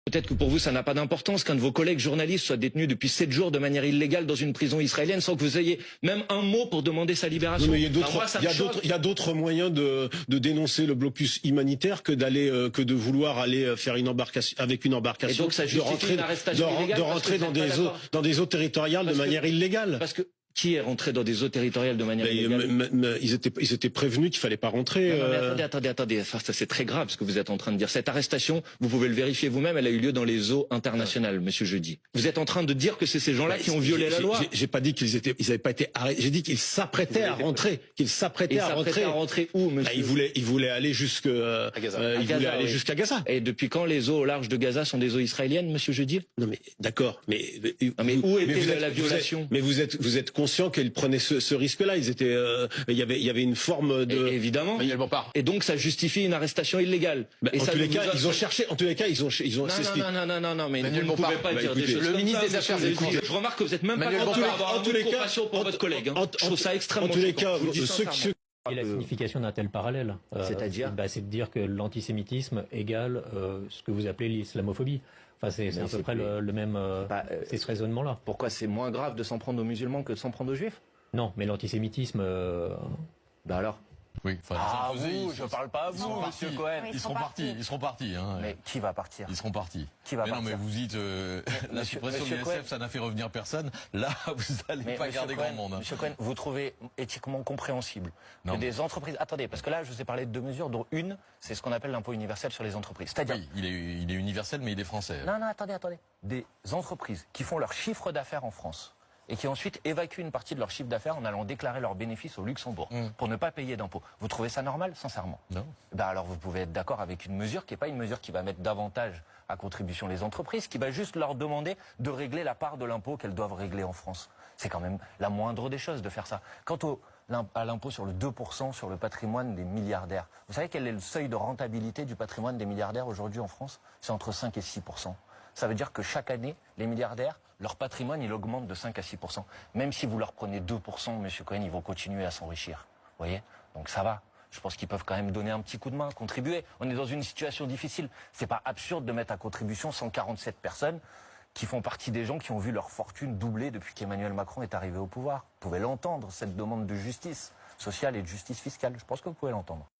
Peut-être que pour vous, ça n'a pas d'importance qu'un de vos collègues journalistes soit détenu depuis 7 jours de manière illégale dans une prison israélienne sans que vous ayez même un mot pour demander sa libération. Non, mais il y a d'autres moyens de dénoncer le blocus humanitaire que de vouloir aller faire une embarcation avec une embarcation, et donc ça justifie une arrestation illégale, de rentrer dans des eaux territoriales de manière illégale. Parce que qui est rentré dans des eaux territoriales de manière illégale? Ils étaient prévenus qu'il fallait pas rentrer. Non, mais attendez. Enfin, ça c'est très grave ce que vous êtes en train de dire. Cette arrestation, vous pouvez le vérifier vous-même, elle a eu lieu dans les eaux internationales, Monsieur Jeudi. Vous êtes en train de dire que c'est ces gens-là qui ont violé la loi? J'ai pas dit ils avaient pas été arrêtés. J'ai dit qu'ils s'apprêtaient à rentrer. Qu'ils s'apprêtaient à rentrer. À rentrer où, monsieur? Ils voulaient aller jusqu'à Gaza. Et depuis quand les eaux au large de Gaza sont des eaux israéliennes, Monsieur Jeudi? Non mais d'accord, mais où était la violation? Mais vous êtes conscient qu'ils prenaient ce risque-là. Il y avait une forme de. Évidemment. Et donc ça justifie une arrestation illégale. En tous les cas, ils ont cherché. En tous les cas, ils ont. Non, mais vous ne pouvez pas dire des choses. Le ministre des Affaires étrangères. Je remarque que vous êtes même pas content d'avoir une compassion pour votre collègue. Je trouve ça extrêmement. En tous les cas, et la signification d'un tel parallèle, c'est-à-dire, c'est de dire que l'antisémitisme égale ce que vous appelez l'islamophobie. Enfin, c'est à peu près le même. C'est ce raisonnement-là. Pourquoi c'est moins grave de s'en prendre aux musulmans que de s'en prendre aux juifs? Non, mais l'antisémitisme. Alors. Oui. Vous, je parle pas à vous, Monsieur Cohen. Ils seront partis. Hein. Mais qui va partir? Ils seront partis. Qui va partir? Non, mais vous dites la suppression de l'ISF, ça n'a fait revenir personne. Là, vous n'allez pas garder grand monde. Monsieur Cohen, vous trouvez éthiquement compréhensible que des entreprises. Attendez, parce que là, je vous ai parlé de deux mesures, dont une, c'est ce qu'on appelle l'impôt universel sur les entreprises. C'est-à-dire. Oui, il est universel, mais il est français. Non, attendez. Des entreprises qui font leur chiffre d'affaires en France et qui ensuite évacuent une partie de leur chiffre d'affaires en allant déclarer leurs bénéfices au Luxembourg pour ne pas payer d'impôts. Vous trouvez ça normal, sincèrement? Non. Alors vous pouvez être d'accord avec une mesure qui n'est pas une mesure qui va mettre davantage à contribution les entreprises, qui va juste leur demander de régler la part de l'impôt qu'elles doivent régler en France. C'est quand même la moindre des choses de faire ça. Quant à l'impôt sur le 2% sur le patrimoine des milliardaires, vous savez quel est le seuil de rentabilité du patrimoine des milliardaires aujourd'hui en France? C'est entre 5 et 6%. Ça veut dire que chaque année, les milliardaires, leur patrimoine, il augmente de 5 à 6%. Même si vous leur prenez 2%, Monsieur Cohen, ils vont continuer à s'enrichir. Vous voyez? Donc ça va. Je pense qu'ils peuvent quand même donner un petit coup de main, contribuer. On est dans une situation difficile. C'est pas absurde de mettre à contribution 147 personnes qui font partie des gens qui ont vu leur fortune doubler depuis qu'Emmanuel Macron est arrivé au pouvoir. Vous pouvez l'entendre, cette demande de justice sociale et de justice fiscale. Je pense que vous pouvez l'entendre.